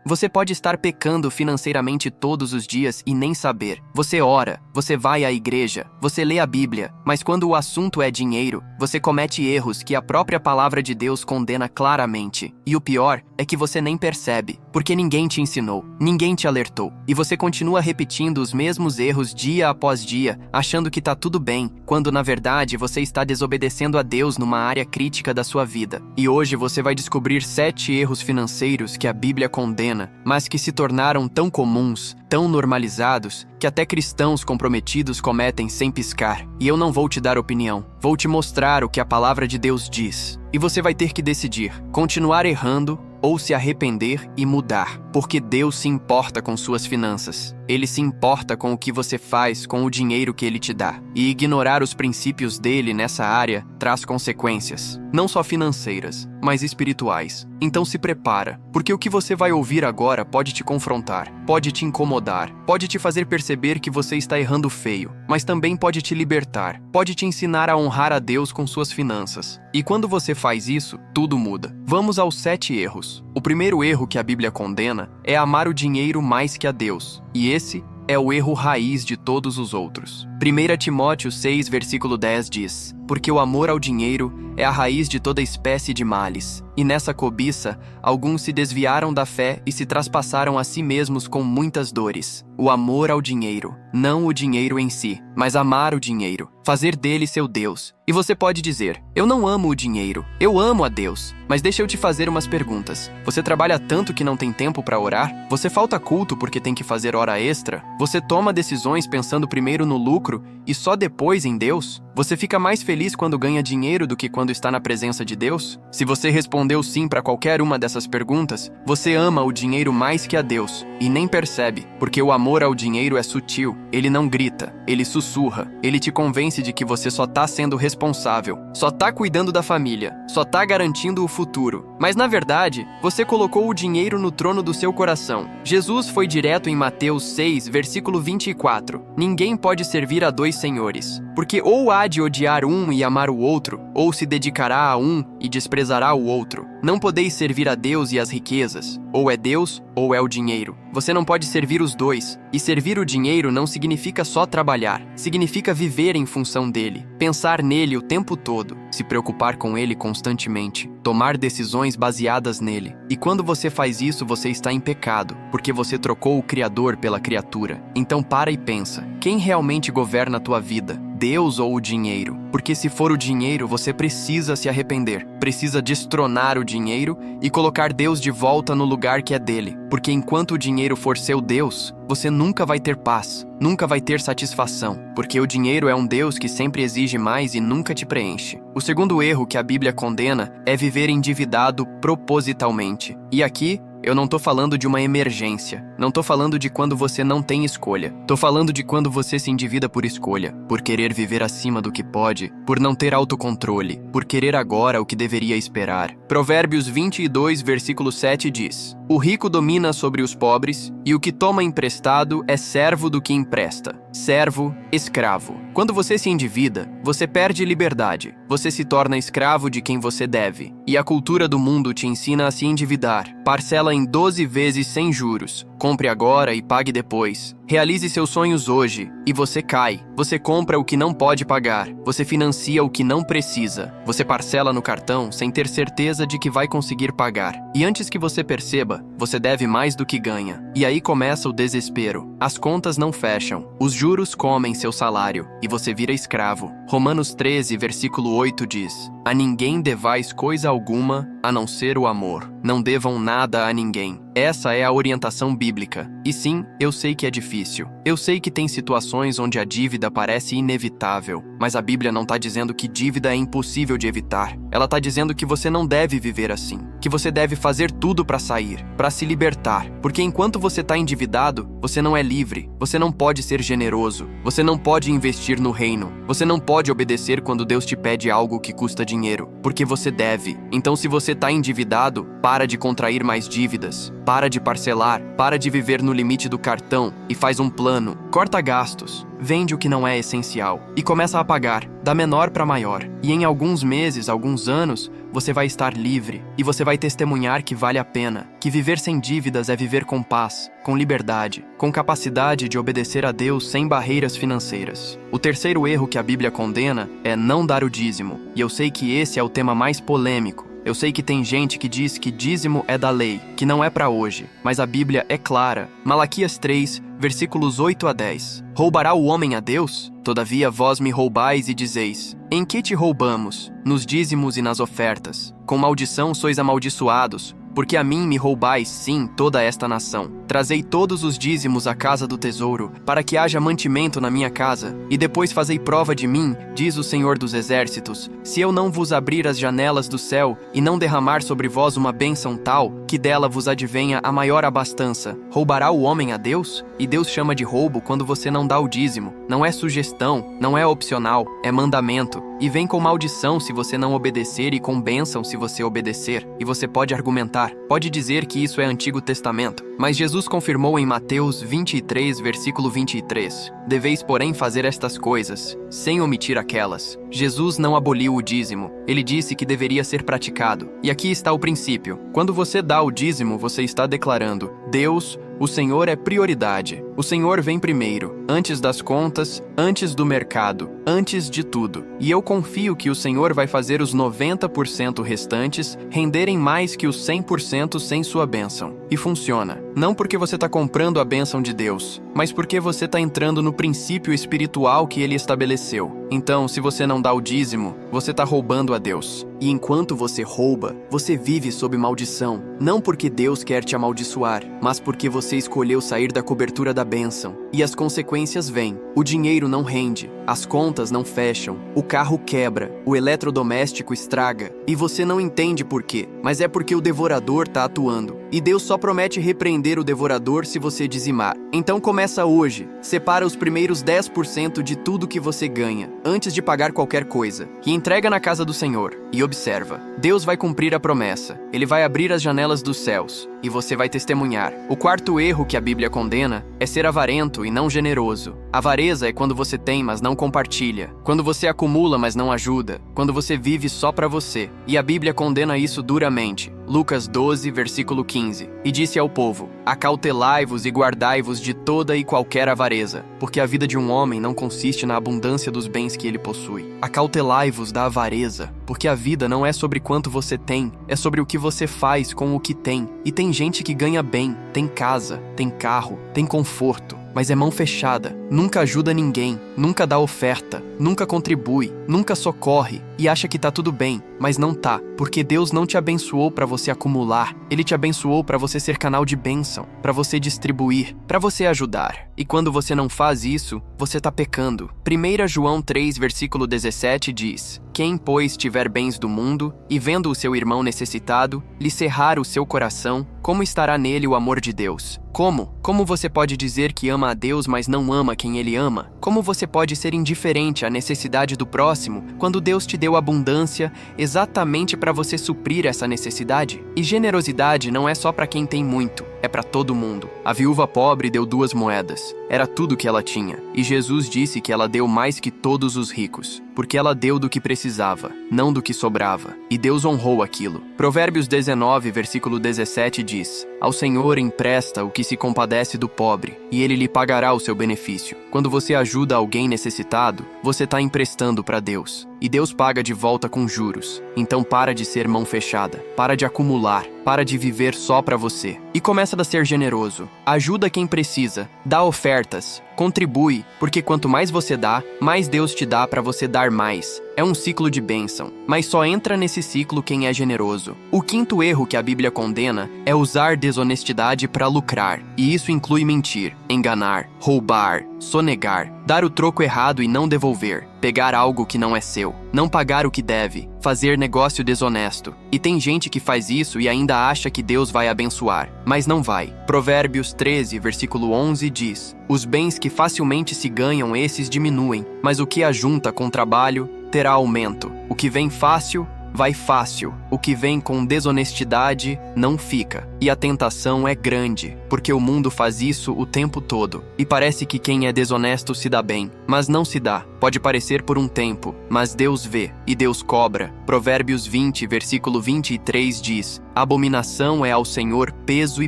Você pode estar pecando financeiramente todos os dias e nem saber. Você ora, você vai à igreja, você lê a Bíblia, mas quando o assunto é dinheiro, você comete erros que a própria palavra de Deus condena claramente. E o pior é que você nem percebe, porque ninguém te ensinou, ninguém te alertou, e você continua repetindo os mesmos erros dia após dia, achando que tá tudo bem, quando na verdade você está desobedecendo a Deus numa área crítica da sua vida. E hoje você vai descobrir 7 erros financeiros que a Bíblia condena, mas que se tornaram tão comuns, tão normalizados, que até cristãos comprometidos cometem sem piscar. E eu não vou te dar opinião, vou te mostrar o que a palavra de Deus diz. E você vai ter que decidir, continuar errando ou se arrepender e mudar, porque Deus se importa com suas finanças. Ele se importa com o que você faz com o dinheiro que Ele te dá. E ignorar os princípios dele nessa área traz consequências, não só financeiras, mas espirituais. Então se prepara, porque o que você vai ouvir agora pode te confrontar, pode te incomodar, pode te fazer perceber que você está errando feio, mas também pode te libertar, pode te ensinar a honrar a Deus com suas finanças. E quando você faz isso, tudo muda. Vamos aos 7 erros. O primeiro erro que a Bíblia condena é amar o dinheiro mais que a Deus. E esse é o erro raiz de todos os outros. 1 Timóteo 6, versículo 10 diz: porque o amor ao dinheiro é a raiz de toda espécie de males. E nessa cobiça, alguns se desviaram da fé e se traspassaram a si mesmos com muitas dores. O amor ao dinheiro, não o dinheiro em si, mas amar o dinheiro, fazer dele seu Deus. E você pode dizer: eu não amo o dinheiro, eu amo a Deus. Mas deixa eu te fazer umas perguntas. Você trabalha tanto que não tem tempo para orar? Você falta culto porque tem que fazer hora extra? Você toma decisões pensando primeiro no lucro e só depois em Deus? Você fica mais feliz quando ganha dinheiro do que quando está na presença de Deus? Se você respondeu sim para qualquer uma dessas perguntas, você ama o dinheiro mais que a Deus e nem percebe, porque o amor ao dinheiro é sutil, ele não grita, ele sussurra, ele te convence de que você só tá sendo responsável, só tá cuidando da família, só tá garantindo o futuro. Mas na verdade, você colocou o dinheiro no trono do seu coração. Jesus foi direto em Mateus 6, versículo 24. Ninguém pode servir a 2 senhores, porque ou há de odiar um e amar o outro, ou se dedicará a um e desprezará o outro. Não podeis servir a Deus e às riquezas. Ou é Deus, ou é o dinheiro. Você não pode servir os dois. E servir o dinheiro não significa só trabalhar. Significa viver em função dele, pensar nele o tempo todo, se preocupar com ele constantemente, tomar decisões baseadas nele. E quando você faz isso, você está em pecado, porque você trocou o Criador pela criatura. Então para e pensa, quem realmente governa a tua vida? Deus ou o dinheiro? Porque se for o dinheiro, você precisa se arrepender, precisa destronar o dinheiro e colocar Deus de volta no lugar que é dele. Porque enquanto o dinheiro for seu Deus, você nunca vai ter paz, nunca vai ter satisfação, porque o dinheiro é um Deus que sempre exige mais e nunca te preenche. O segundo erro que a Bíblia condena é viver endividado propositalmente. E aqui, eu não tô falando de uma emergência, não tô falando de quando você não tem escolha. Tô falando de quando você se endivida por escolha, por querer viver acima do que pode, por não ter autocontrole, por querer agora o que deveria esperar. Provérbios 22, versículo 7 diz: o rico domina sobre os pobres, e o que toma emprestado é servo do que empresta. Servo, escravo. Quando você se endivida, você perde liberdade. Você se torna escravo de quem você deve. E a cultura do mundo te ensina a se endividar. Parcela em 12 vezes sem juros. Compre agora e pague depois. Realize seus sonhos hoje e você cai. Você compra o que não pode pagar. Você financia o que não precisa. Você parcela no cartão sem ter certeza de que vai conseguir pagar. E antes que você perceba, você deve mais do que ganha. E aí começa o desespero. As contas não fecham. Os juros comem seu salário e você vira escravo. Romanos 13, versículo 8 diz: a ninguém devais coisa alguma a não ser o amor. Não devam nada a ninguém. Essa é a orientação bíblica. E sim, eu sei que é difícil. Eu sei que tem situações onde a dívida parece inevitável, mas a Bíblia não está dizendo que dívida é impossível de evitar. Ela está dizendo que você não deve viver assim, que você deve fazer tudo para sair, para se libertar, porque enquanto você está endividado, você não é livre, você não pode ser generoso, você não pode investir no reino, você não pode obedecer quando Deus te pede algo que custa dinheiro, porque você deve. Então se você está endividado, para de contrair mais dívidas. Para de parcelar, para de viver no limite do cartão e faz um plano. Corta gastos, vende o que não é essencial e começa a pagar, da menor para maior. E em alguns meses, alguns anos, você vai estar livre e você vai testemunhar que vale a pena, que viver sem dívidas é viver com paz, com liberdade, com capacidade de obedecer a Deus sem barreiras financeiras. O terceiro erro que a Bíblia condena é não dar o dízimo, e eu sei que esse é o tema mais polêmico. Eu sei que tem gente que diz que dízimo é da lei, que não é para hoje, mas a Bíblia é clara. Malaquias 3, versículos 8 a 10. Roubará o homem a Deus? Todavia vós me roubais e dizeis: em que te roubamos? Nos dízimos e nas ofertas. Com maldição sois amaldiçoados, porque a mim me roubais, sim, toda esta nação. Trazei todos os dízimos à casa do tesouro, para que haja mantimento na minha casa, e depois fazei prova de mim, diz o Senhor dos Exércitos, se eu não vos abrir as janelas do céu, e não derramar sobre vós uma bênção tal, que dela vos advenha a maior abastança. Roubará o homem a Deus? E Deus chama de roubo quando você não dá o dízimo. Não é sugestão, não é opcional, é mandamento. E vem com maldição se você não obedecer e com bênção se você obedecer. E você pode argumentar, pode dizer que isso é Antigo Testamento. Mas Jesus confirmou em Mateus 23, versículo 23. Deveis, porém, fazer estas coisas, sem omitir aquelas. Jesus não aboliu o dízimo. Ele disse que deveria ser praticado. E aqui está o princípio. Quando você dá o dízimo, você está declarando: Deus, o Senhor é prioridade. O Senhor vem primeiro, antes das contas, antes do mercado, antes de tudo. E eu confio que o Senhor vai fazer os 90% restantes renderem mais que os 100% sem sua bênção. E funciona. Não porque você está comprando a bênção de Deus, mas porque você está entrando no princípio espiritual que Ele estabeleceu. Então, se você não dá o dízimo, você está roubando a Deus. E enquanto você rouba, você vive sob maldição. Não porque Deus quer te amaldiçoar, mas porque você escolheu sair da cobertura da bênção. E as consequências vêm. O dinheiro não rende, as contas não fecham, o carro quebra, o eletrodoméstico estraga. E você não entende por quê, mas é porque o devorador está atuando. E Deus só promete repreender o devorador se você dizimar. Então começa hoje. Separa os primeiros 10% de tudo que você ganha, antes de pagar qualquer coisa, e entrega na casa do Senhor. E observa, Deus vai cumprir a promessa. Ele vai abrir as janelas dos céus, e você vai testemunhar. O quarto erro que a Bíblia condena é ser avarento e não generoso. Avareza é quando você tem, mas não compartilha. Quando você acumula, mas não ajuda. Quando você vive só para você. E a Bíblia condena isso duramente. Lucas 12, versículo 15. E disse ao povo: acautelai-vos e guardai-vos de toda e qualquer avareza, porque a vida de um homem não consiste na abundância dos bens que ele possui. Acautelai-vos da avareza, porque a vida não é sobre quanto você tem, é sobre o que você faz com o que tem. E tem gente que ganha bem, tem casa, tem carro, tem conforto, mas é mão fechada, nunca ajuda ninguém, nunca dá oferta, nunca contribui, nunca socorre e acha que tá tudo bem, mas não tá, porque Deus não te abençoou para você acumular, Ele te abençoou para você ser canal de bênção, para você distribuir, para você ajudar. E quando você não faz isso, você tá pecando. 1 João 3, versículo 17 diz: quem, pois, tiver bens do mundo, e vendo o seu irmão necessitado, lhe cerrar o seu coração, como estará nele o amor de Deus? Como? Como você pode dizer que ama a Deus, mas não ama quem Ele ama? Como você pode ser indiferente à necessidade do próximo, quando Deus te deu abundância exatamente para você suprir essa necessidade? E generosidade não é só para quem tem muito, é para todo mundo. A viúva pobre deu 2 moedas. Era tudo que ela tinha. E Jesus disse que ela deu mais que todos os ricos, porque ela deu do que precisava, não do que sobrava. E Deus honrou aquilo. Provérbios 19, versículo 17 diz: ao Senhor empresta o que se compadece do pobre, e Ele lhe pagará o seu benefício. Quando você ajuda alguém necessitado, você está emprestando para Deus. E Deus paga de volta com juros. Então para de ser mão fechada, para de acumular, para de viver só para você. E começa a ser generoso. Ajuda quem precisa, dá ofertas, contribui, porque quanto mais você dá, mais Deus te dá para você dar mais. É um ciclo de bênção, mas só entra nesse ciclo quem é generoso. O quinto erro que a Bíblia condena é usar desonestidade para lucrar. E isso inclui mentir, enganar, roubar, sonegar, dar o troco errado e não devolver, pegar algo que não é seu, não pagar o que deve, fazer negócio desonesto. E tem gente que faz isso e ainda acha que Deus vai abençoar, mas não vai. Provérbios 13, versículo 11 diz: os bens que facilmente se ganham, esses diminuem, mas o que ajunta com trabalho terá aumento. O que vem fácil vai fácil. O que vem com desonestidade não fica. E a tentação é grande, porque o mundo faz isso o tempo todo. E parece que quem é desonesto se dá bem, mas não se dá. Pode parecer por um tempo, mas Deus vê e Deus cobra. Provérbios 20, versículo 23 diz: abominação é ao Senhor peso,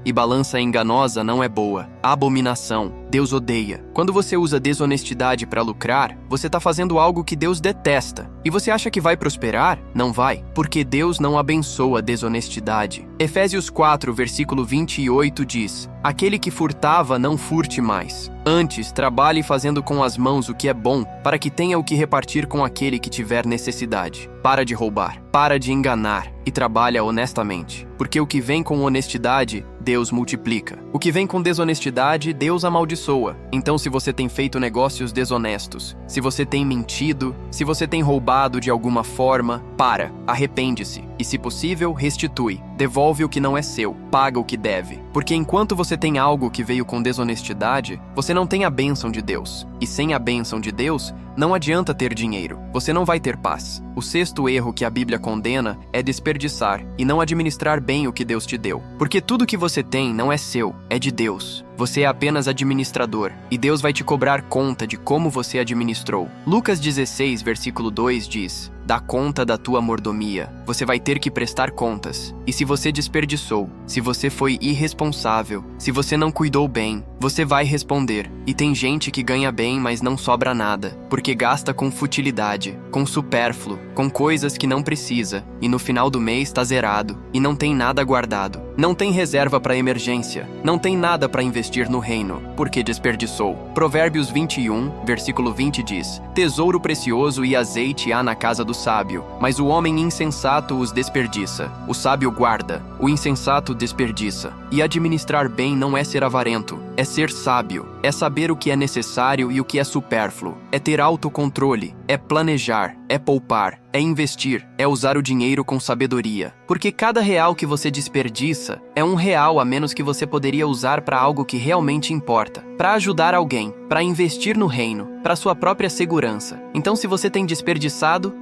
e balança enganosa não é boa. Abominação, Deus odeia. Quando você usa desonestidade para lucrar, você está fazendo algo que Deus detesta. E você acha que vai prosperar? Não vai, porque Deus não abençoa a desonestidade. Efésios 4, versículo 28 diz: aquele que furtava não furte mais. Antes, trabalhe fazendo com as mãos o que é bom, para que tenha o que repartir com aquele que tiver necessidade. Para de roubar, para de enganar e trabalha honestamente. Porque o que vem com honestidade, Deus multiplica. O que vem com desonestidade, Deus amaldiçoa. Então, se você tem feito negócios desonestos, se você tem mentido, se você tem roubado de alguma forma, arrepende-se. E, se possível, restitui. Devolve o que não é seu, paga o que deve. Porque enquanto você tem algo que veio com desonestidade, você não tem a bênção de Deus. E sem a bênção de Deus, não adianta ter dinheiro. Você não vai ter paz. O sexto erro que a Bíblia condena é desperdiçar e não administrar bem o que Deus te deu. Porque tudo que você tem não é seu, é de Deus. Você é apenas administrador, e Deus vai te cobrar conta de como você administrou. Lucas 16, versículo 2 diz: dá conta da tua mordomia. Você vai ter que prestar contas. E se você desperdiçou, se você foi irresponsável, se você não cuidou bem, você vai responder. E tem gente que ganha bem, mas não sobra nada, porque gasta com futilidade, com supérfluo, com coisas que não precisa, e no final do mês está zerado, e não tem nada guardado. Não tem reserva para emergência, não tem nada para investir no reino, porque desperdiçou. Provérbios 21, versículo 20 diz: tesouro precioso e azeite há na casa do sábio, mas o homem insensato os desperdiça. O sábio guarda, o insensato desperdiça. E administrar bem não é ser avarento, é ser sábio, é saber o que é necessário e o que é supérfluo, é ter autocontrole, é planejar, é poupar, é investir, é usar o dinheiro com sabedoria. Porque cada real que você desperdiça é um real a menos que você poderia usar para algo que realmente importa, para ajudar alguém, para investir no reino, para sua própria segurança. Então, se você tem desperdiçado,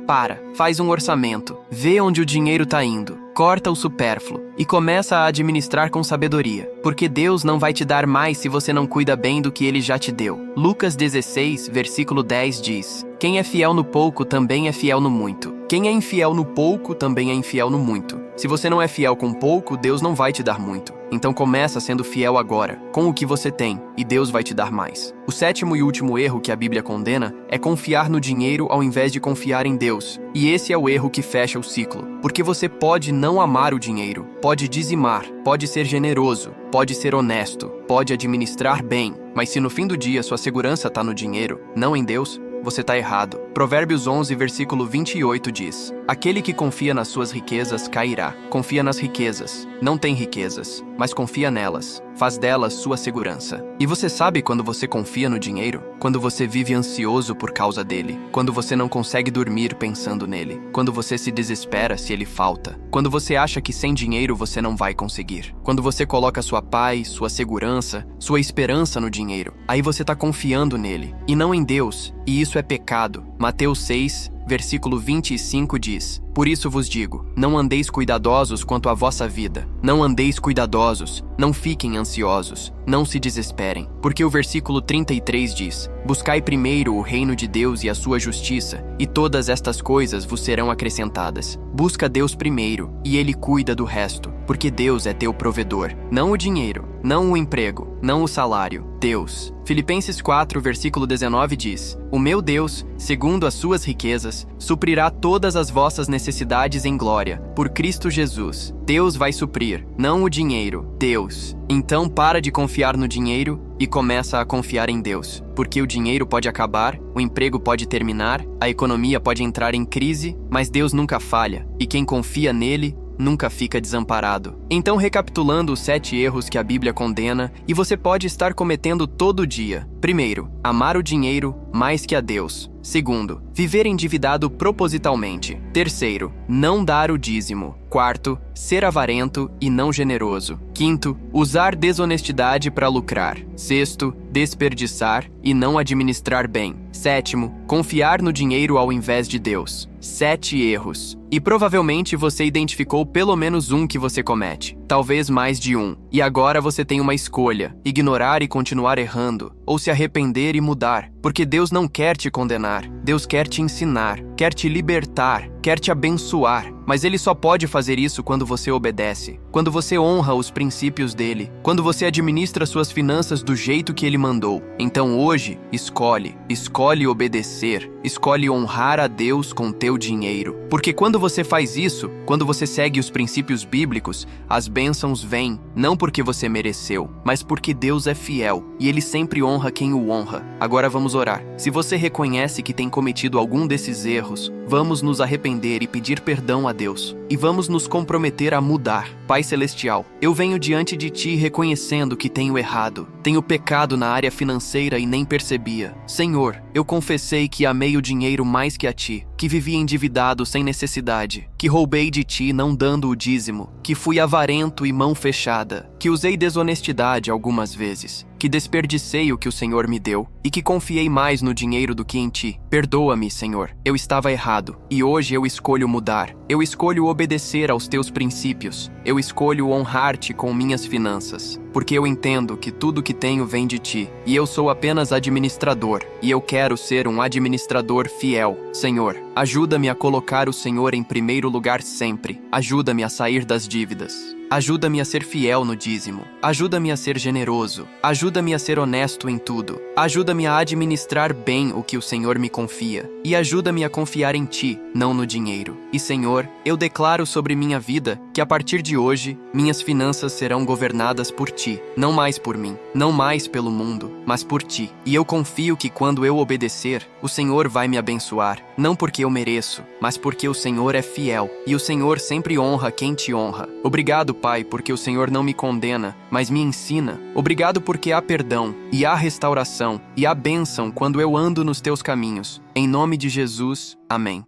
faz um orçamento, vê onde o dinheiro está indo, corta o supérfluo e começa a administrar com sabedoria, porque Deus não vai te dar mais se você não cuida bem do que Ele já te deu. Lucas 16, versículo 10 diz: quem é fiel no pouco também é fiel no muito. Quem é infiel no pouco também é infiel no muito. Se você não é fiel com pouco, Deus não vai te dar muito. Então começa sendo fiel agora, com o que você tem, e Deus vai te dar mais. O sétimo e último erro que a Bíblia condena é confiar no dinheiro ao invés de confiar em Deus. E esse é o erro que fecha o ciclo. Porque você pode não amar o dinheiro, pode dizimar, pode ser generoso, pode ser honesto, pode administrar bem, mas se no fim do dia sua segurança está no dinheiro, não em Deus, você está errado. Provérbios 11, versículo 28 diz: aquele que confia nas suas riquezas cairá. Confia nas riquezas. Não tem riquezas, mas confia nelas. Faz delas sua segurança. E você sabe quando você confia no dinheiro? Quando você vive ansioso por causa dele. Quando você não consegue dormir pensando nele. Quando você se desespera se ele falta. Quando você acha que sem dinheiro você não vai conseguir. Quando você coloca sua paz, sua segurança, sua esperança no dinheiro. Aí você está confiando nele, e não em Deus. E isso é pecado. Mateus 6, versículo 25 diz: por isso vos digo, não andeis cuidadosos quanto à vossa vida. Não andeis cuidadosos, não fiquem ansiosos, não se desesperem. Porque o versículo 33 diz: buscai primeiro o reino de Deus e a sua justiça, e todas estas coisas vos serão acrescentadas. Busca Deus primeiro, e Ele cuida do resto, porque Deus é teu provedor. Não o dinheiro, não o emprego, não o salário, Deus. Filipenses 4, versículo 19 diz: o meu Deus, segundo as suas riquezas, suprirá todas as vossas necessidades em glória, por Cristo Jesus. Deus vai suprir, não o dinheiro, Deus. Então para de confiar no dinheiro e começa a confiar em Deus, porque o dinheiro pode acabar, o emprego pode terminar, a economia pode entrar em crise, mas Deus nunca falha, e quem confia nele nunca fica desamparado. Então, recapitulando os 7 erros que a Bíblia condena e você pode estar cometendo todo dia. Primeiro, amar o dinheiro mais que a Deus. Segundo, viver endividado propositalmente. Terceiro, não dar o dízimo. Quarto, ser avarento e não generoso. Quinto, usar desonestidade para lucrar. Sexto, desperdiçar e não administrar bem. Sétimo, confiar no dinheiro ao invés de Deus. 7 erros. E provavelmente você identificou pelo menos um que você comete. Talvez mais de um. E agora você tem uma escolha: ignorar e continuar errando, ou se arrepender e mudar. Porque Deus não quer te condenar. Deus quer te ensinar, quer te libertar, quer te abençoar. Mas Ele só pode fazer isso quando você obedece, quando você honra os princípios dele, quando você administra suas finanças do jeito que Ele mandou. Então hoje, escolhe obedecer, escolhe honrar a Deus com teu dinheiro. Porque quando você faz isso, quando você segue os princípios bíblicos, as bênçãos vêm, não porque você mereceu, mas porque Deus é fiel e Ele sempre honra quem o honra. Agora vamos orar. Se você reconhece que tem cometido algum desses erros, vamos nos arrepender e pedir perdão a Deus. E vamos nos comprometer a mudar. Pai Celestial, eu venho diante de Ti reconhecendo que tenho errado. Tenho pecado na área financeira e nem percebia. Senhor, eu confessei que amei o dinheiro mais que a Ti, que vivi endividado sem necessidade, que roubei de Ti não dando o dízimo, que fui avarento e mão fechada, que usei desonestidade algumas vezes, que desperdicei o que o Senhor me deu e que confiei mais no dinheiro do que em Ti. Perdoa-me, Senhor. Eu estava errado e hoje eu escolho mudar. Eu escolho obedecer aos Teus princípios. Eu escolho honrar-Te com minhas finanças, porque eu entendo que tudo que tenho vem de Ti e eu sou apenas administrador e eu quero ser um administrador fiel. Senhor, ajuda-me a colocar o Senhor em primeiro lugar sempre. Ajuda-me a sair das dívidas. Ajuda-me a ser fiel no dízimo. Ajuda-me a ser generoso. Ajuda-me a ser honesto em tudo. Ajuda-me a administrar bem o que o Senhor me confia. E ajuda-me a confiar em Ti, não no dinheiro. E, Senhor, eu declaro sobre minha vida que a partir de hoje, minhas finanças serão governadas por Ti, não mais por mim, não mais pelo mundo, mas por Ti. E eu confio que quando eu obedecer, o Senhor vai me abençoar, não porque eu mereço, mas porque o Senhor é fiel. E o Senhor sempre honra quem Te honra. Obrigado, Pai, porque o Senhor não me condena, mas me ensina. Obrigado porque há perdão, e há restauração, e há bênção quando eu ando nos Teus caminhos. Em nome de Jesus, amém.